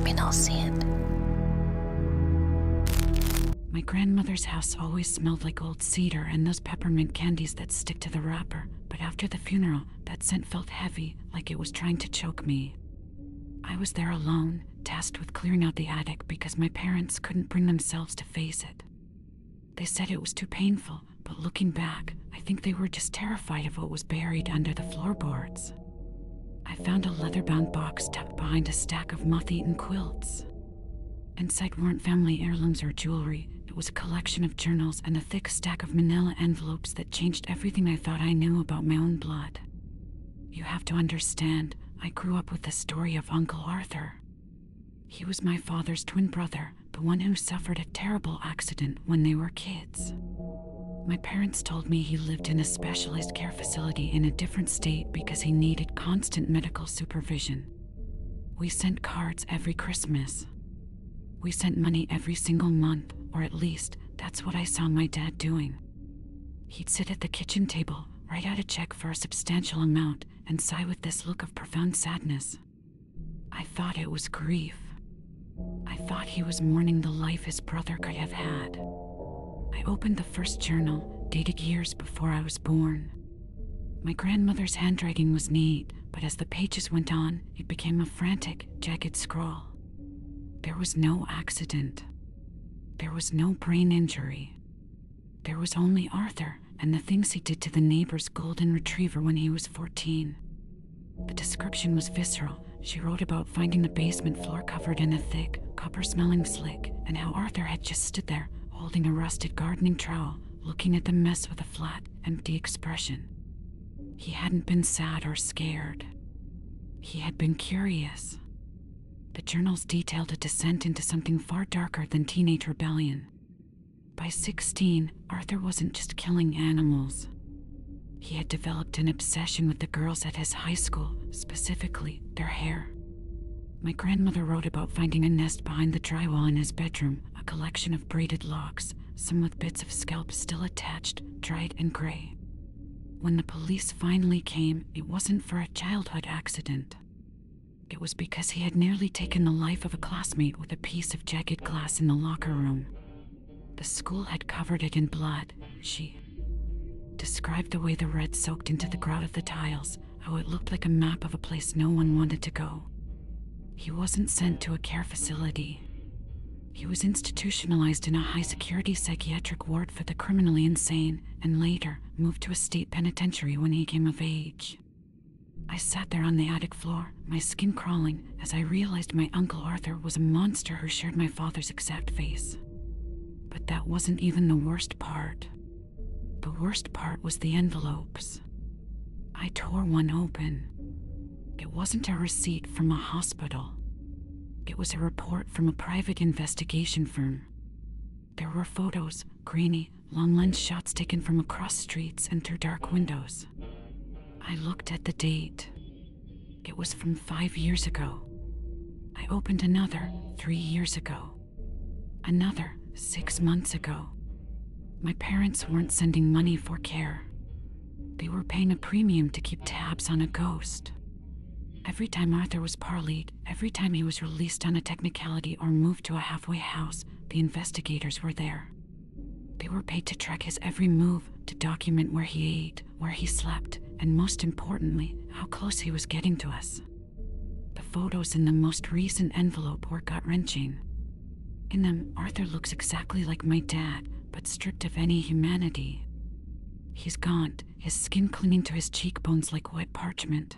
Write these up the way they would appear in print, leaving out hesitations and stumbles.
mean I'll see it. My grandmother's house always smelled like old cedar and those peppermint candies that stick to the wrapper, but after the funeral, that scent felt heavy, like it was trying to choke me. I was there alone, tasked with clearing out the attic because my parents couldn't bring themselves to face it. They said it was too painful, but looking back, I think they were just terrified of what was buried under the floorboards. I found a leather-bound box tucked behind a stack of moth-eaten quilts. Inside weren't family heirlooms or jewelry. It was a collection of journals and a thick stack of manila envelopes that changed everything I thought I knew about my own blood. You have to understand, I grew up with the story of Uncle Arthur. He was my father's twin brother, the one who suffered a terrible accident when they were kids. My parents told me he lived in a specialized care facility in a different state because he needed constant medical supervision. We sent cards every Christmas. We sent money every single month, or at least, that's what I saw my dad doing. He'd sit at the kitchen table, write out a check for a substantial amount, and sigh with this look of profound sadness. I thought it was grief. I thought he was mourning the life his brother could have had. I opened the first journal, dated years before I was born. My grandmother's handwriting was neat, but as the pages went on, it became a frantic, jagged scrawl. There was no accident. There was no brain injury. There was only Arthur and the things he did to the neighbor's golden retriever when he was 14. The description was visceral. She wrote about finding the basement floor covered in a thick, copper-smelling slick, and how Arthur had just stood there, holding a rusted gardening trowel, looking at the mess with a flat, empty expression. He hadn't been sad or scared. He had been curious. The journals detailed a descent into something far darker than teenage rebellion. By 16, Arthur wasn't just killing animals. He had developed an obsession with the girls at his high school, specifically their hair. My grandmother wrote about finding a nest behind the drywall in his bedroom, a collection of braided locks, some with bits of scalp still attached, dried and gray. When the police finally came, it wasn't for a childhood accident. It was because he had nearly taken the life of a classmate with a piece of jagged glass in the locker room. The school had covered it in blood. She described the way the red soaked into the grout of the tiles, how it looked like a map of a place no one wanted to go. He wasn't sent to a care facility. He was institutionalized in a high-security psychiatric ward for the criminally insane, and later moved to a state penitentiary when he came of age. I sat there on the attic floor, my skin crawling, as I realized my Uncle Arthur was a monster who shared my father's exact face. But that wasn't even the worst part. The worst part was the envelopes. I tore one open. It wasn't a receipt from a hospital. It was a report from a private investigation firm. There were photos, grainy, long-lens shots taken from across streets and through dark windows. I looked at the date. It was from 5 years ago. I opened another 3 years ago. Another 6 months ago. My parents weren't sending money for care. They were paying a premium to keep tabs on a ghost. Every time Arthur was parlayed, every time he was released on a technicality or moved to a halfway house, the investigators were there. They were paid to track his every move, to document where he ate, where he slept, and most importantly, how close he was getting to us. The photos in the most recent envelope were gut-wrenching. In them, Arthur looks exactly like my dad, but stripped of any humanity. He's gaunt, his skin clinging to his cheekbones like wet parchment.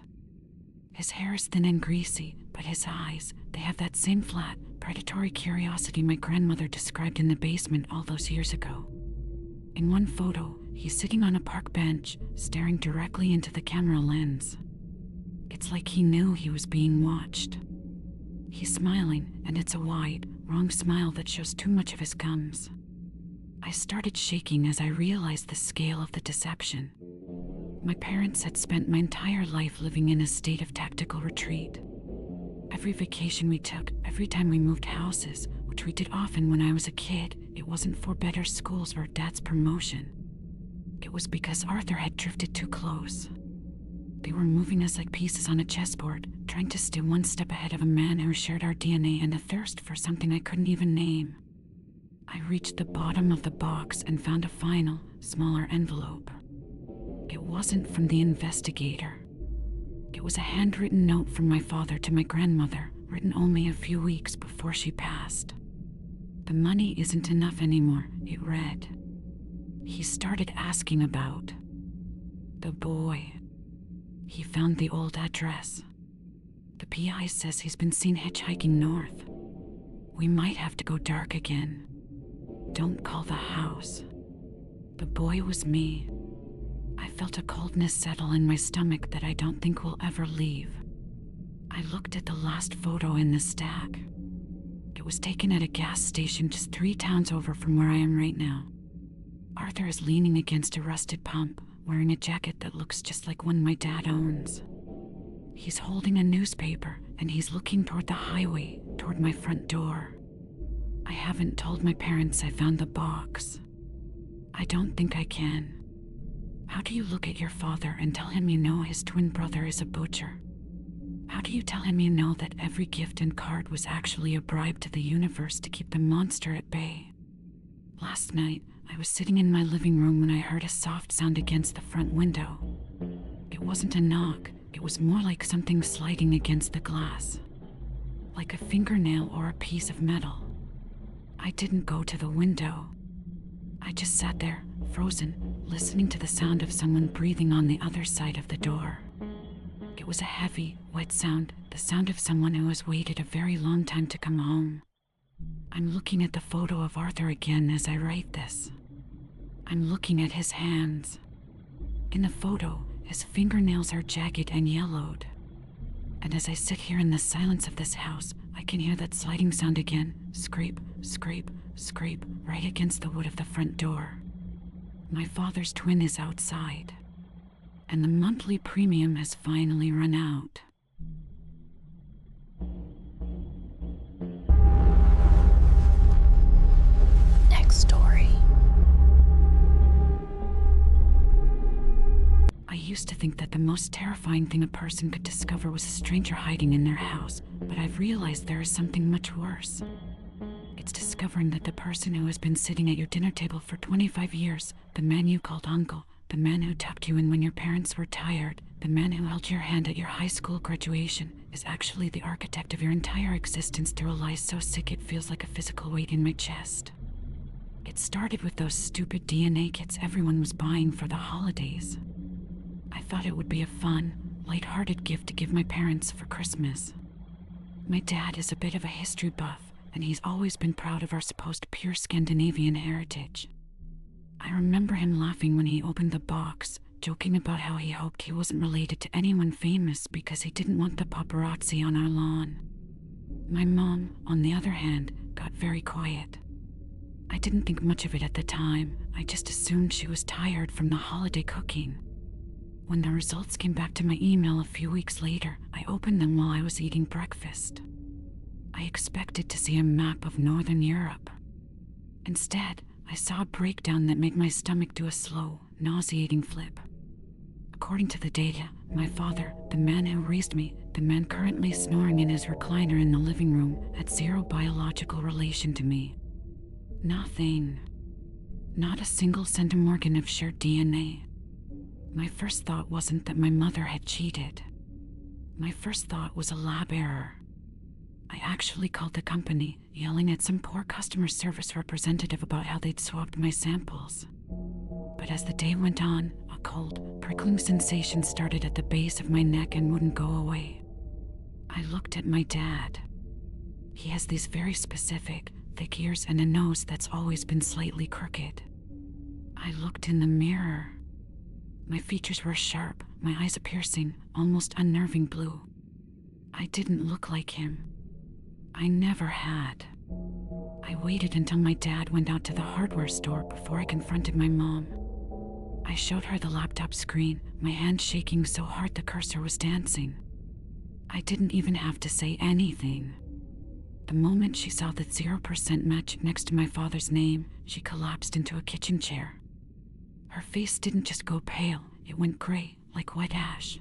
His hair is thin and greasy, but his eyes, they have that same flat, predatory curiosity my grandmother described in the basement all those years ago. In one photo, he's sitting on a park bench, staring directly into the camera lens. It's like he knew he was being watched. He's smiling, and it's a wide, wrong smile that shows too much of his gums. I started shaking as I realized the scale of the deception. My parents had spent my entire life living in a state of tactical retreat. Every vacation we took, every time we moved houses, which we did often when I was a kid, it wasn't for better schools or Dad's promotion. It was because Arthur had drifted too close. They were moving us like pieces on a chessboard, trying to stay one step ahead of a man who shared our DNA and a thirst for something I couldn't even name. I reached the bottom of the box and found a final, smaller envelope. It wasn't from the investigator. It was a handwritten note from my father to my grandmother, written only a few weeks before she passed. "The money isn't enough anymore," it read. He started asking about the boy. He found the old address. The PI says he's been seen hitchhiking north. We might have to go dark again. Don't call the house. The boy was me. I felt a coldness settle in my stomach that I don't think will ever leave. I looked at the last photo in the stack. It was taken at a gas station just 3 towns over from where I am right now. Arthur is leaning against a rusted pump, wearing a jacket that looks just like one my dad owns. He's holding a newspaper, and he's looking toward the highway, toward my front door. I haven't told my parents I found the box. I don't think I can. How do you look at your father and tell him you know his twin brother is a butcher? How do you tell him you know that every gift and card was actually a bribe to the universe to keep the monster at bay? Last night, I was sitting in my living room when I heard a soft sound against the front window. It wasn't a knock, it was more like something sliding against the glass. Like a fingernail or a piece of metal. I didn't go to the window. I just sat there, frozen, listening to the sound of someone breathing on the other side of the door. It was a heavy, wet sound, the sound of someone who has waited a very long time to come home. I'm looking at the photo of Arthur again as I write this. I'm looking at his hands. In the photo, his fingernails are jagged and yellowed. And as I sit here in the silence of this house, I can hear that sliding sound again, scrape, scrape, scrape, right against the wood of the front door. My father's twin is outside. And the monthly premium has finally run out. Next story. I used to think that the most terrifying thing a person could discover was a stranger hiding in their house, but I've realized there is something much worse. It's discovering that the person who has been sitting at your dinner table for 25 years, the man you called uncle, the man who tucked you in when your parents were tired, the man who held your hand at your high school graduation, is actually the architect of your entire existence through a lie so sick it feels like a physical weight in my chest. It started with those stupid DNA kits everyone was buying for the holidays. I thought it would be a fun, light-hearted gift to give my parents for Christmas. My dad is a bit of a history buff, and he's always been proud of our supposed pure Scandinavian heritage. I remember him laughing when he opened the box, joking about how he hoped he wasn't related to anyone famous because he didn't want the paparazzi on our lawn. My mom, on the other hand, got very quiet. I didn't think much of it at the time, I just assumed she was tired from the holiday cooking. When the results came back to my email a few weeks later, I opened them while I was eating breakfast. I expected to see a map of Northern Europe. Instead, I saw a breakdown that made my stomach do a slow, nauseating flip. According to the data, my father, the man who raised me, the man currently snoring in his recliner in the living room, had zero biological relation to me. Nothing. Not a single centimorgan of shared DNA. My first thought wasn't that my mother had cheated. My first thought was a lab error. I actually called the company, yelling at some poor customer service representative about how they'd swapped my samples. But as the day went on, a cold, prickling sensation started at the base of my neck and wouldn't go away. I looked at my dad. He has these very specific, thick ears and a nose that's always been slightly crooked. I looked in the mirror. My features were sharp, my eyes a piercing, almost unnerving blue. I didn't look like him. I never had. I waited until my dad went out to the hardware store before I confronted my mom. I showed her the laptop screen, my hand shaking so hard the cursor was dancing. I didn't even have to say anything. The moment she saw the 0% match next to my father's name, she collapsed into a kitchen chair. Her face didn't just go pale, it went gray, like wet ash.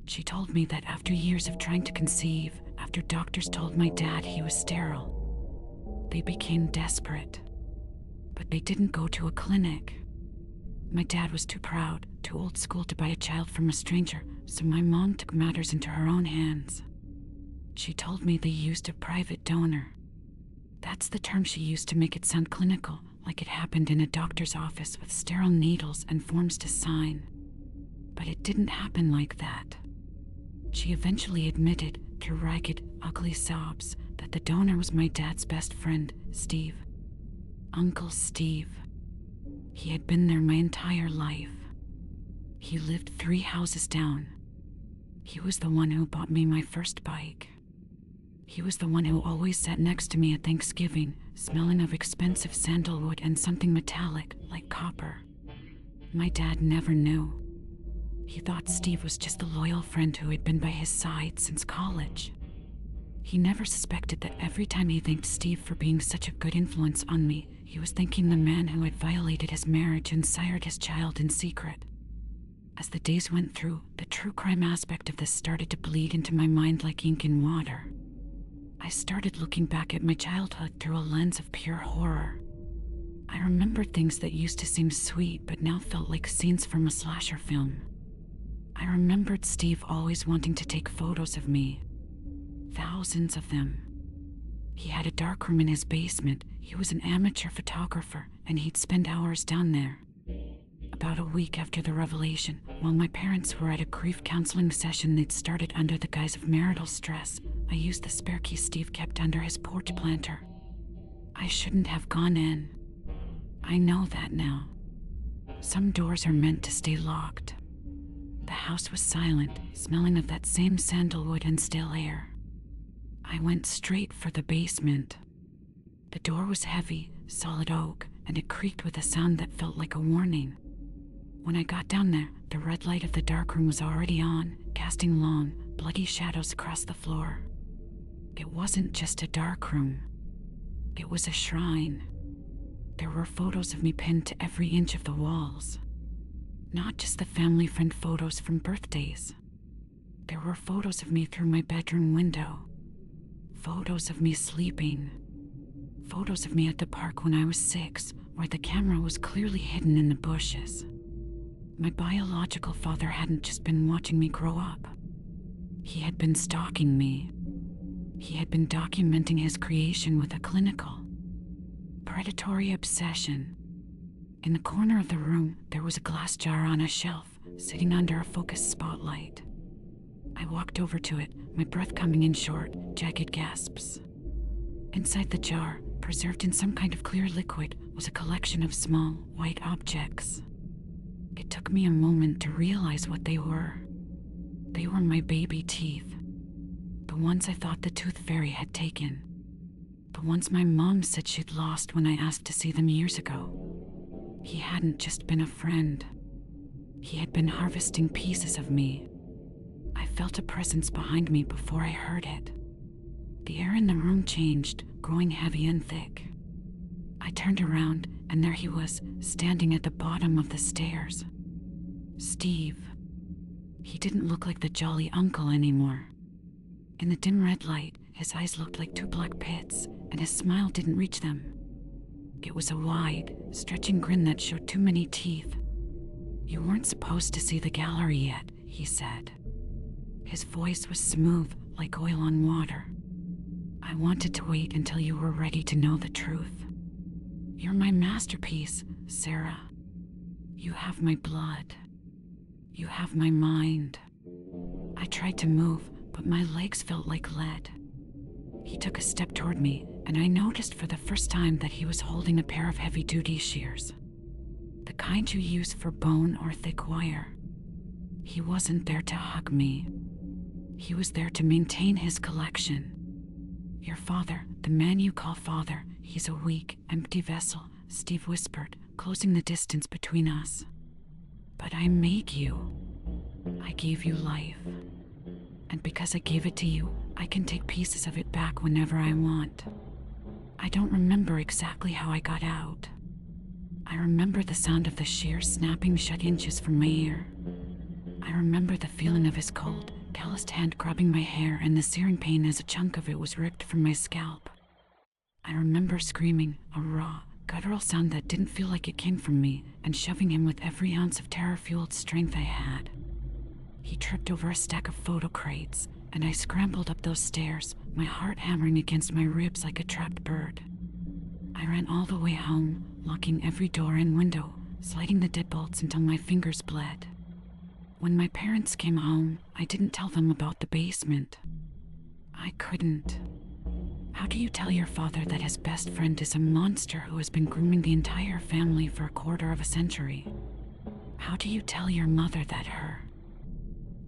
She told me that after years of trying to conceive, after doctors told my dad he was sterile, they became desperate. But they didn't go to a clinic. My dad was too proud, too old school to buy a child from a stranger, so my mom took matters into her own hands. She told me they used a private donor. That's the term she used to make it sound clinical, like it happened in a doctor's office with sterile needles and forms to sign. But it didn't happen like that. She eventually admitted, through ragged, ugly sobs, that the donor was my dad's best friend, Steve. Uncle Steve. He had been there my entire life. He lived 3 houses down. He was the one who bought me my first bike. He was the one who always sat next to me at Thanksgiving, smelling of expensive sandalwood and something metallic, like copper. My dad never knew. He thought Steve was just a loyal friend who had been by his side since college. He never suspected that every time he thanked Steve for being such a good influence on me, he was thanking the man who had violated his marriage and sired his child in secret. As the days went through, the true crime aspect of this started to bleed into my mind like ink in water. I started looking back at my childhood through a lens of pure horror. I remembered things that used to seem sweet but now felt like scenes from a slasher film. I remembered Steve always wanting to take photos of me. Thousands of them. He had a darkroom in his basement. He was an amateur photographer, and he'd spend hours down there. About a week after the revelation, while my parents were at a grief counseling session they'd started under the guise of marital stress, I used the spare key Steve kept under his porch planter. I shouldn't have gone in. I know that now. Some doors are meant to stay locked. The house was silent, smelling of that same sandalwood and stale air. I went straight for the basement. The door was heavy, solid oak, and it creaked with a sound that felt like a warning. When I got down there, the red light of the darkroom was already on, casting long, bloody shadows across the floor. It wasn't just a darkroom. It was a shrine. There were photos of me pinned to every inch of the walls. Not just the family friend photos from birthdays. There were photos of me through my bedroom window. Photos of me sleeping. Photos of me at the park when I was 6, where the camera was clearly hidden in the bushes. My biological father hadn't just been watching me grow up. He had been stalking me. He had been documenting his creation with a clinical, predatory obsession. In the corner of the room, there was a glass jar on a shelf, sitting under a focused spotlight. I walked over to it, my breath coming in short, jagged gasps. Inside the jar, preserved in some kind of clear liquid, was a collection of small, white objects. It took me a moment to realize what they were. They were my baby teeth. The ones I thought the tooth fairy had taken. The ones my mom said she'd lost when I asked to see them years ago. He hadn't just been a friend. He had been harvesting pieces of me. I felt a presence behind me before I heard it. The air in the room changed, growing heavy and thick. I turned around, and there he was, standing at the bottom of the stairs. Steve. He didn't look like the jolly uncle anymore. In the dim red light, his eyes looked like 2 black pits, and his smile didn't reach them. It was a wide, stretching grin that showed too many teeth. "You weren't supposed to see the gallery yet," he said. His voice was smooth, like oil on water. "I wanted to wait until you were ready to know the truth. You're my masterpiece, Sarah. You have my blood. You have my mind." I tried to move, but my legs felt like lead. He took a step toward me, and I noticed for the first time that he was holding a pair of heavy-duty shears. The kind you use for bone or thick wire. He wasn't there to hug me. He was there to maintain his collection. "Your father, the man you call father, he's a weak, empty vessel," Steve whispered, closing the distance between us. "But I made you. I gave you life. And because I gave it to you, I can take pieces of it back whenever I want. I don't remember exactly how I got out. I remember the sound of the shears snapping shut inches from my ear. I remember the feeling of his cold, calloused hand grabbing my hair and the searing pain as a chunk of it was ripped from my scalp. I remember screaming, a raw, guttural sound that didn't feel like it came from me, and shoving him with every ounce of terror-fueled strength I had. He tripped over a stack of photo crates, and I scrambled up those stairs, my heart hammering against my ribs like a trapped bird. I ran all the way home, locking every door and window, sliding the deadbolts until my fingers bled. When my parents came home, I didn't tell them about the basement. I couldn't. How do you tell your father that his best friend is a monster who has been grooming the entire family for a quarter of a century? How do you tell your mother that her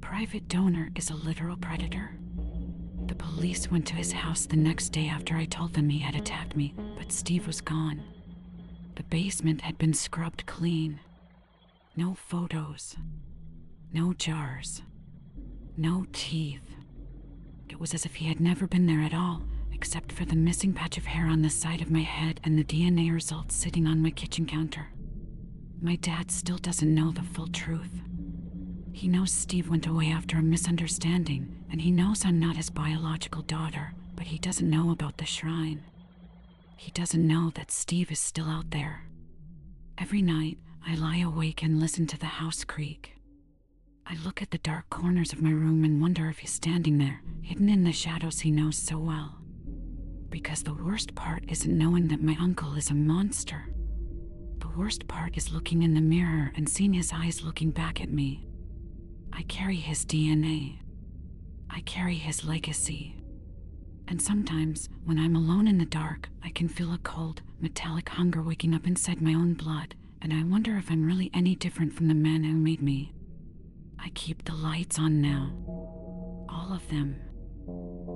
private donor is a literal predator? The police went to his house the next day after I told them he had attacked me, but Steve was gone. The basement had been scrubbed clean. No photos. No jars. No teeth. It was as if he had never been there at all, except for the missing patch of hair on the side of my head and the DNA results sitting on my kitchen counter. My dad still doesn't know the full truth. He knows Steve went away after a misunderstanding, and he knows I'm not his biological daughter, but he doesn't know about the shrine. He doesn't know that Steve is still out there. Every night, I lie awake and listen to the house creak. I look at the dark corners of my room and wonder if he's standing there, hidden in the shadows he knows so well. Because the worst part isn't knowing that my uncle is a monster. The worst part is looking in the mirror and seeing his eyes looking back at me. I carry his DNA. I carry his legacy. And sometimes, when I'm alone in the dark, I can feel a cold, metallic hunger waking up inside my own blood, and I wonder if I'm really any different from the man who made me. I keep the lights on now. All of them.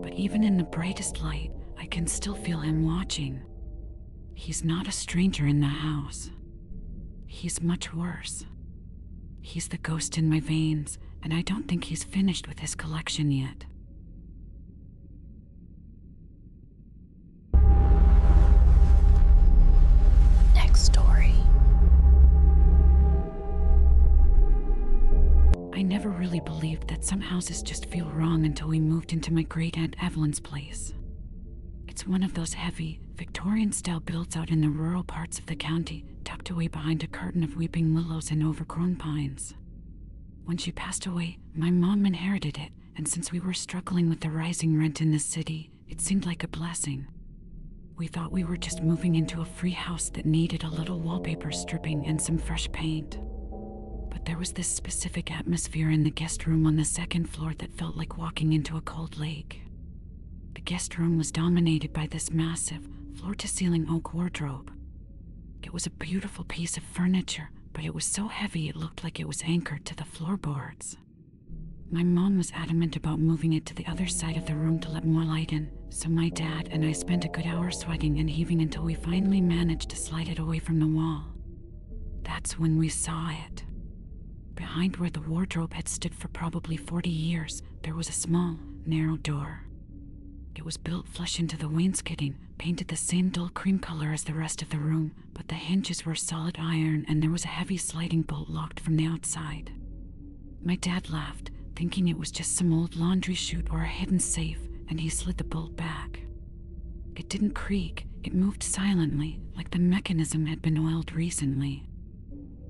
But even in the brightest light, I can still feel him watching. He's not a stranger in the house. He's much worse. He's the ghost in my veins, and I don't think he's finished with his collection yet. Next story. I never really believed that some houses just feel wrong until we moved into my great-aunt Evelyn's place. It's one of those heavy, Victorian-style builds out in the rural parts of the county, tucked away behind a curtain of weeping willows and overgrown pines. When she passed away, my mom inherited it, and since we were struggling with the rising rent in the city, it seemed like a blessing. We thought we were just moving into a free house that needed a little wallpaper stripping and some fresh paint. But there was this specific atmosphere in the guest room on the second floor that felt like walking into a cold lake. The guest room was dominated by this massive, floor-to-ceiling oak wardrobe. It was a beautiful piece of furniture, but it was so heavy it looked like it was anchored to the floorboards. My mom was adamant about moving it to the other side of the room to let more light in, so my dad and I spent a good hour sweating and heaving until we finally managed to slide it away from the wall. That's when we saw it. Behind where the wardrobe had stood for probably 40 years, there was a small, narrow door. It was built flush into the wainscoting, painted the same dull cream color as the rest of the room, but the hinges were solid iron and there was a heavy sliding bolt locked from the outside. My dad laughed, thinking it was just some old laundry chute or a hidden safe, and he slid the bolt back. It didn't creak, it moved silently, like the mechanism had been oiled recently.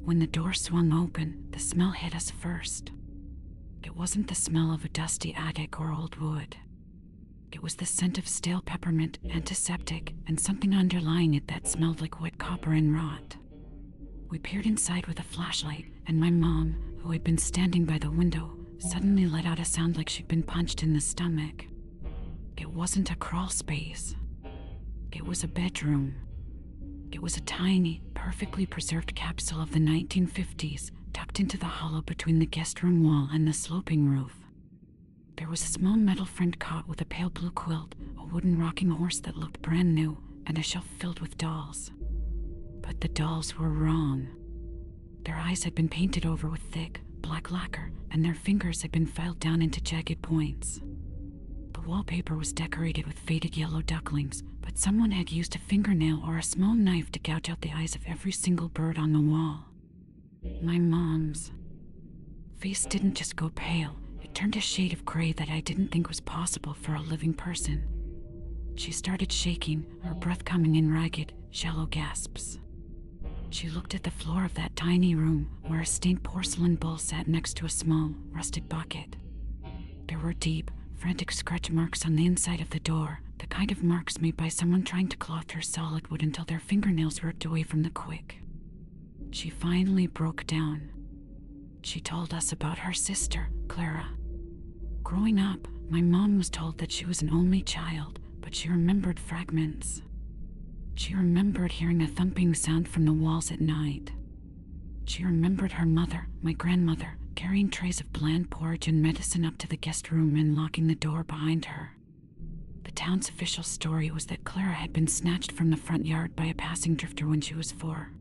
When the door swung open, the smell hit us first. It wasn't the smell of a dusty attic or old wood. It was the scent of stale peppermint, antiseptic, and something underlying it that smelled like wet copper and rot. We peered inside with a flashlight, and my mom, who had been standing by the window, suddenly let out a sound like she'd been punched in the stomach. It wasn't a crawl space. It was a bedroom. It was a tiny, perfectly preserved capsule of the 1950s, tucked into the hollow between the guest room wall and the sloping roof. There was a small metal friend cot with a pale blue quilt, a wooden rocking horse that looked brand new, and a shelf filled with dolls. But the dolls were wrong. Their eyes had been painted over with thick, black lacquer, and their fingers had been filed down into jagged points. The wallpaper was decorated with faded yellow ducklings, but someone had used a fingernail or a small knife to gouge out the eyes of every single bird on the wall. My mom's face didn't just go pale, it turned a shade of gray that I didn't think was possible for a living person. She started shaking, her breath coming in ragged, shallow gasps. She looked at the floor of that tiny room where a stained porcelain bowl sat next to a small, rusted bucket. There were deep, frantic scratch marks on the inside of the door, the kind of marks made by someone trying to claw through solid wood until their fingernails ripped away from the quick. She finally broke down. She told us about her sister, Clara. Growing up, my mom was told that she was an only child, but she remembered fragments. She remembered hearing a thumping sound from the walls at night. She remembered her mother, my grandmother, carrying trays of bland porridge and medicine up to the guest room and locking the door behind her. The town's official story was that Clara had been snatched from the front yard by a passing drifter when she was 4.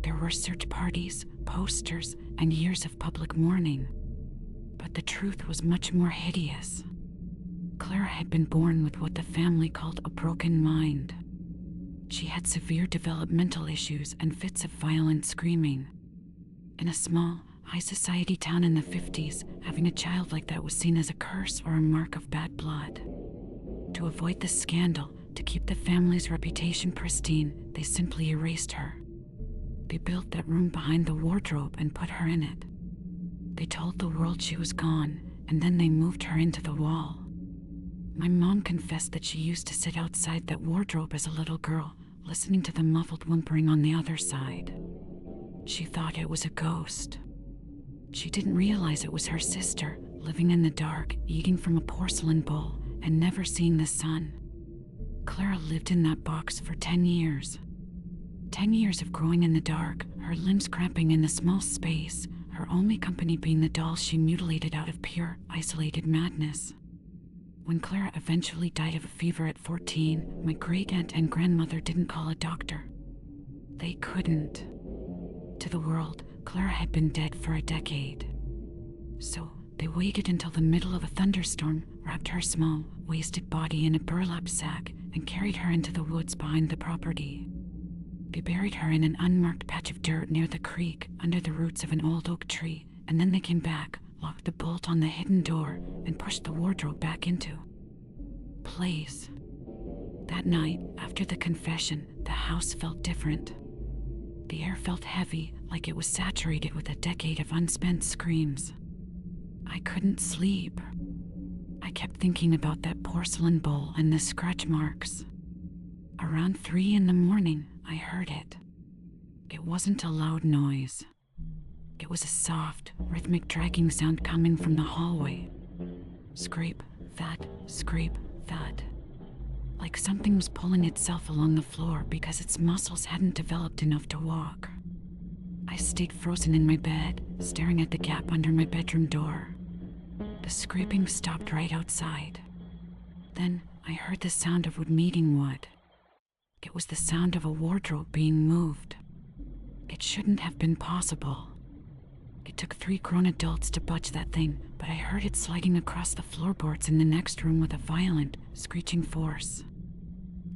There were search parties, posters, and years of public mourning. But the truth was much more hideous. Clara had been born with what the family called a broken mind. She had severe developmental issues and fits of violent screaming. In a small, high-society town in the 50s, having a child like that was seen as a curse or a mark of bad blood. To avoid the scandal, to keep the family's reputation pristine, they simply erased her. They built that room behind the wardrobe and put her in it. They told the world she was gone, and then they moved her into the wall. My mom confessed that she used to sit outside that wardrobe as a little girl, listening to the muffled whimpering on the other side. She thought it was a ghost. She didn't realize it was her sister, living in the dark, eating from a porcelain bowl, and never seeing the sun. Clara lived in that box for 10 years. 10 years of growing in the dark, her limbs cramping in the small space, her only company being the dolls she mutilated out of pure, isolated madness. When Clara eventually died of a fever at 14, my great-aunt and grandmother didn't call a doctor. They couldn't. To the world, Clara had been dead for a decade. So, they waited until the middle of a thunderstorm, wrapped her small, wasted body in a burlap sack, and carried her into the woods behind the property. They buried her in an unmarked patch of dirt near the creek, under the roots of an old oak tree, and then they came back, locked the bolt on the hidden door, and pushed the wardrobe back into place. That night, after the confession, the house felt different. The air felt heavy, like it was saturated with a decade of unspent screams. I couldn't sleep. I kept thinking about that porcelain bowl and the scratch marks. Around 3 in the morning, I heard it. It wasn't a loud noise. It was a soft, rhythmic dragging sound coming from the hallway. Scrape, thud, scrape, thud. Like something was pulling itself along the floor because its muscles hadn't developed enough to walk. I stayed frozen in my bed, staring at the gap under my bedroom door. The scraping stopped right outside. Then I heard the sound of wood meeting wood. It was the sound of a wardrobe being moved. It shouldn't have been possible. It took 3 grown adults to budge that thing, but I heard it sliding across the floorboards in the next room with a violent, screeching force.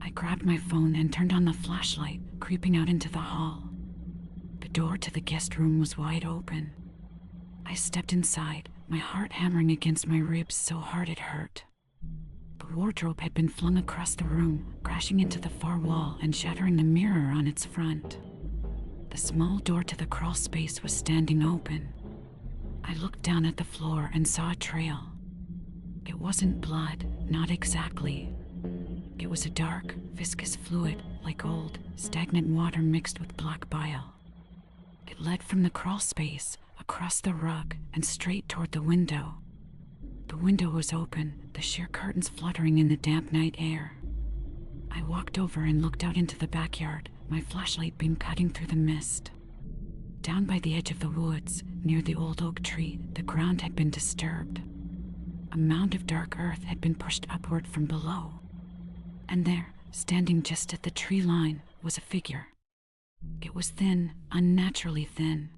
I grabbed my phone and turned on the flashlight, creeping out into the hall. The door to the guest room was wide open. I stepped inside, my heart hammering against my ribs so hard it hurt. The wardrobe had been flung across the room, crashing into the far wall and shattering the mirror on its front. The small door to the crawl space was standing open. I looked down at the floor and saw a trail. It wasn't blood, not exactly. It was a dark, viscous fluid, like old, stagnant water mixed with black bile. It led from the crawl space, across the rug, and straight toward the window. The window was open, the sheer curtains fluttering in the damp night air. I walked over and looked out into the backyard, my flashlight beam cutting through the mist. Down by the edge of the woods, near the old oak tree, the ground had been disturbed. A mound of dark earth had been pushed upward from below. And there, standing just at the tree line, was a figure. It was thin, unnaturally thin.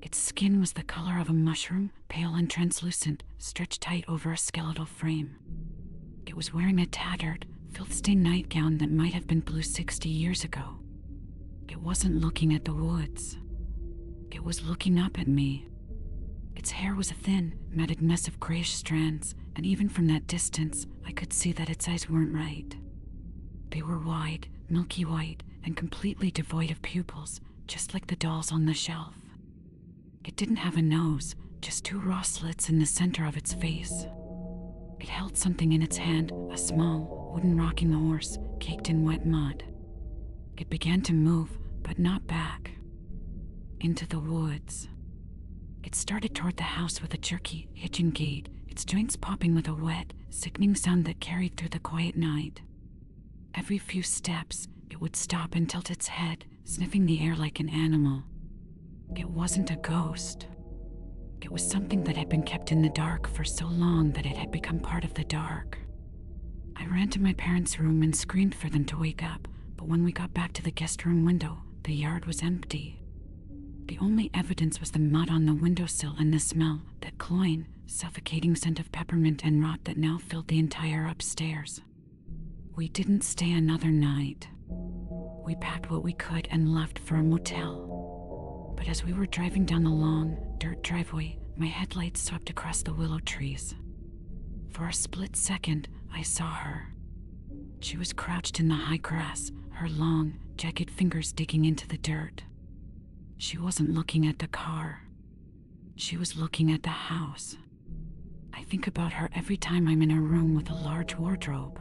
Its skin was the color of a mushroom, pale and translucent, stretched tight over a skeletal frame. It was wearing a tattered, filth-stained nightgown that might have been blue 60 years ago. It wasn't looking at the woods. It was looking up at me. Its hair was a thin, matted mess of grayish strands, and even from that distance, I could see that its eyes weren't right. They were wide, milky white, and completely devoid of pupils, just like the dolls on the shelf. It didn't have a nose, just two raw slits in the center of its face. It held something in its hand, a small, wooden rocking horse, caked in wet mud. It began to move, but not back. Into the woods. It started toward the house with a jerky, hitching gait, its joints popping with a wet, sickening sound that carried through the quiet night. Every few steps, it would stop and tilt its head, sniffing the air like an animal. It wasn't a ghost. It was something that had been kept in the dark for so long that it had become part of the dark. I ran to my parents' room and screamed for them to wake up, but when we got back to the guest room window, the yard was empty. The only evidence was the mud on the windowsill and the smell, that cloying, suffocating scent of peppermint and rot that now filled the entire upstairs. We didn't stay another night. We packed what we could and left for a motel. But as we were driving down the long, dirt driveway, my headlights swept across the willow trees. For a split second, I saw her. She was crouched in the high grass, her long, jagged fingers digging into the dirt. She wasn't looking at the car. She was looking at the house. I think about her every time I'm in a room with a large wardrobe.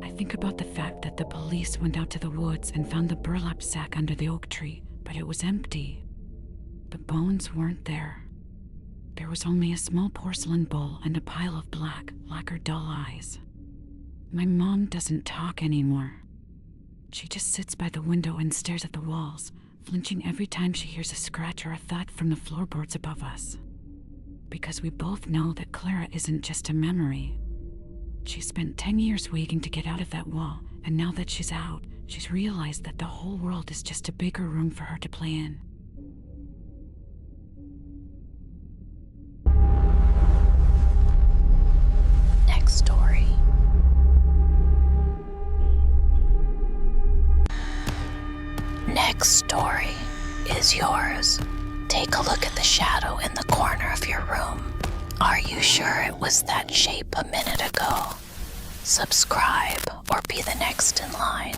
I think about the fact that the police went out to the woods and found the burlap sack under the oak tree, but it was empty. The bones weren't there. There was only a small porcelain bowl and a pile of black, lacquered doll eyes. My mom doesn't talk anymore. She just sits by the window and stares at the walls, flinching every time she hears a scratch or a thud from the floorboards above us. Because we both know that Clara isn't just a memory. She spent 10 years waiting to get out of that wall, and now that she's out, she's realized that the whole world is just a bigger room for her to play in. Next story. Next story is yours. Take a look at the shadow in the corner of your room. Are you sure it was that shape a minute ago? Subscribe or be the next in line.